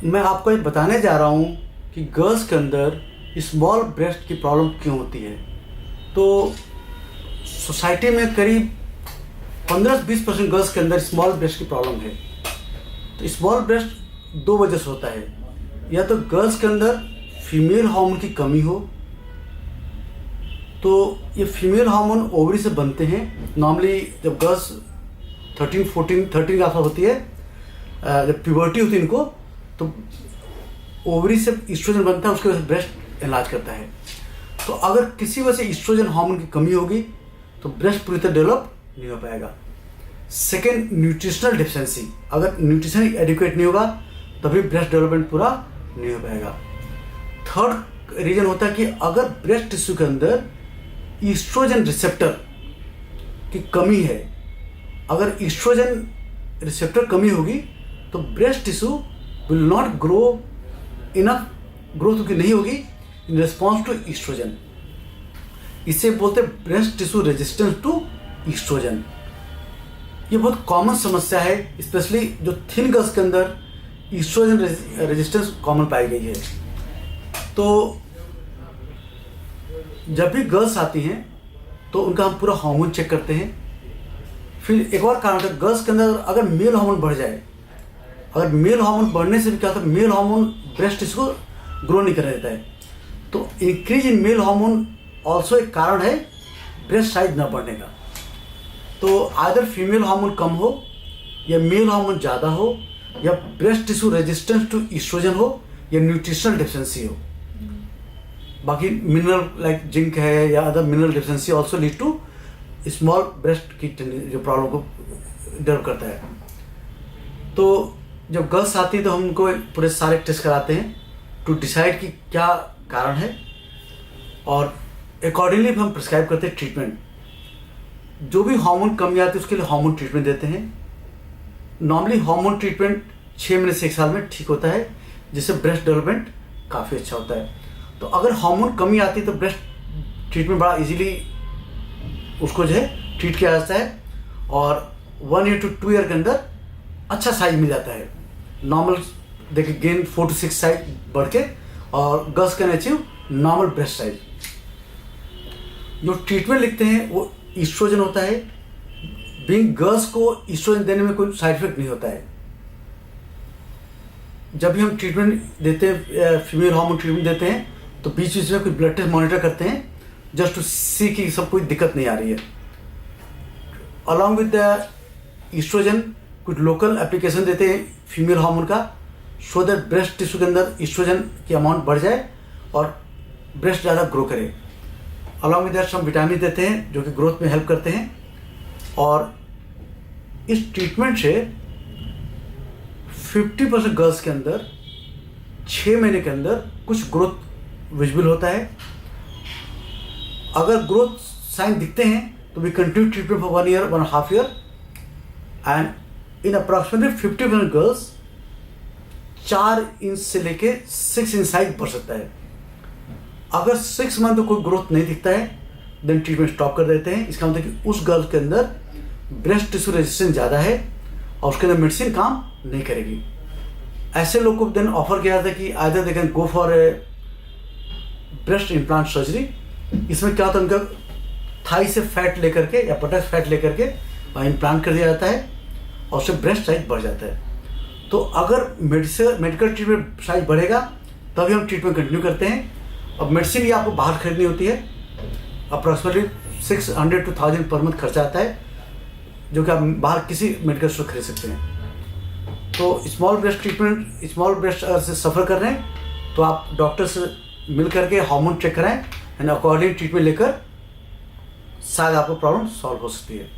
मैं आपको ये बताने जा रहा हूँ कि गर्ल्स के अंदर स्मॉल ब्रेस्ट की प्रॉब्लम क्यों होती है। तो सोसाइटी में करीब 15-20% गर्ल्स के अंदर स्मॉल ब्रेस्ट की प्रॉब्लम है। तो स्मॉल ब्रेस्ट दो वजह से होता है, या तो गर्ल्स के अंदर फीमेल हार्मोन की कमी हो, तो ये फीमेल हार्मोन ओवरी से बनते हैं। नॉर्मली जब गर्ल्स 13 के आसपास होती है, जब प्यूबर्टी होती है इनको, तो ओवरी से ईस्ट्रोजन बनता है, उसके वजह से ब्रेस्ट इलाज करता है। तो अगर किसी वजह से ईस्ट्रोजन हार्मोन की कमी होगी तो ब्रेस्ट पूरी तरह डेवलप नहीं हो पाएगा। सेकेंड, न्यूट्रिशनल डिफिशिएंसी, अगर न्यूट्रिशन एडिक्वेट नहीं होगा तभी ब्रेस्ट डेवलपमेंट पूरा नहीं हो पाएगा। थर्ड रीजन होता है कि अगर ब्रेस्ट टिश्यू के अंदर ईस्ट्रोजन रिसेप्टर की कमी है, अगर ईस्ट्रोजन रिसेप्टर कमी होगी तो breast tissue will not grow enough, growth उनकी नहीं होगी इन रिस्पॉन्स टू ईस्ट्रोजन। इसे बोलते हैं breast tissue resistance to estrogen. ये बहुत कॉमन समस्या है, स्पेशली जो थिन गर्ल्स के अंदर ईस्ट्रोजन रेजिस्टेंस कॉमन पाई गई है। तो जब भी गर्ल्स आती हैं तो उनका हम पूरा हार्मोन चेक करते हैं। फिर एक और कारण है, गर्ल्स के अंदर अगर मेल हार्मोन बढ़ जाए, अगर मेल हार्मोन बढ़ने से भी क्या होता है, मेल हार्मोन ब्रेस्ट टिश्यू को ग्रो नहीं करने देता है। तो increase in male hormone also एक कारण है ब्रेस्ट साइज न बढ़ने का। तो आइदर फीमेल हार्मोन कम हो, या मेल हार्मोन ज़्यादा हो, या breast tissue resistance to estrogen हो, या न्यूट्रिशनल डिफिशिएंसी हो। बाकी मिनरल लाइक जिंक है या other mineral deficiency also lead to small breast की जो प्रॉब्लम को डेवलप करता है। तो जब गर्ल्स आती है तो हम उनको पूरे सारे टेस्ट कराते हैं टू डिसाइड कि क्या कारण है, और अकॉर्डिंगली हम प्रिस्क्राइब करते हैं ट्रीटमेंट। जो भी हार्मोन कमी आती है उसके लिए हार्मोन ट्रीटमेंट देते हैं। नॉर्मली हार्मोन ट्रीटमेंट 6 महीने से 1 साल में ठीक होता है, जिससे ब्रेस्ट डेवलपमेंट काफ़ी अच्छा होता है। तो अगर हार्मोन कमी आती है तो ब्रेस्ट ट्रीटमेंट बड़ा इजीली उसको जो है ट्रीट किया जाता है, और 1 ईयर टू 2 ईयर के अंदर अच्छा साइज मिल जाता है। नॉर्मल देखिए गेन 4 to 6 साइज बढ़ के, और girls can achieve normal breast size. जो ट्रीटमेंट लिखते हैं वो ईस्ट्रोजन होता है। बीइंग गर्ल्स को ईस्ट्रोजन देने में कोई साइड इफेक्ट नहीं होता है। जब भी हम ट्रीटमेंट देते हैं, फीमेल हार्मोन ट्रीटमेंट देते हैं, तो बीच बीच में कोई ब्लड टेस्ट मॉनिटर करते हैं जस्ट टू सी कि सब कोई दिक्कत नहीं आ रही है। अलॉन्ग विद द ईस्ट्रोजन कुछ लोकल एप्लीकेशन देते हैं फीमेल हार्मोन का, सो दैट ब्रेस्ट टिश्यू के अंदर ईस्ट्रोजन की अमाउंट बढ़ जाए और ब्रेस्ट ज़्यादा ग्रो करे। अलॉन्ग विद दैट हम विटामिन देते हैं जो कि ग्रोथ में हेल्प करते हैं। और इस ट्रीटमेंट से 50% गर्ल्स के अंदर 6 महीने के अंदर कुछ ग्रोथ विजिबल होता है। अगर ग्रोथ साइन दिखते हैं तो we continue treatment for 1 year 1.5 year, and in approximately 50% girls 4 inch से लेके 6 इंच साइज बढ़ सकता है। अगर 6 मंथ में कोई ग्रोथ नहीं दिखता है देन ट्रीटमेंट स्टॉप कर देते हैं। इसका मतलब कि उस गर्ल के अंदर ब्रेस्ट टिश्यू रेजिस्टेंस ज़्यादा है और उसके अंदर मेडिसिन काम नहीं करेगी। ऐसे लोग को देन ऑफर किया जाता है कि either they can go for a breast implant surgery. इसमें क्या होता है, उनका थाई से फैट लेकर के या बटक फैट लेकर के इम्प्लांट कर दिया जाता है और उससे ब्रेस्ट साइज बढ़ जाता है। तो अगर मेडिकल ट्रीटमेंट साइज बढ़ेगा तभी हम ट्रीटमेंट कंटिन्यू करते हैं। अब मेडिसिन ये आपको बाहर खरीदनी होती है, अप्रॉक्सीमेटली 600 to 1000 पर मंथ खर्चा आता है, जो कि आप बाहर किसी मेडिकल स्टोर खरीद सकते हैं। तो small breast treatment, small breast अगर से सफ़र कर रहे हैं तो आप डॉक्टर से मिल करके हार्मोन चेक कराएं एंड अकॉर्डिंग ट्रीटमेंट लेकर शायद आपको प्रॉब्लम सॉल्व हो सकती है।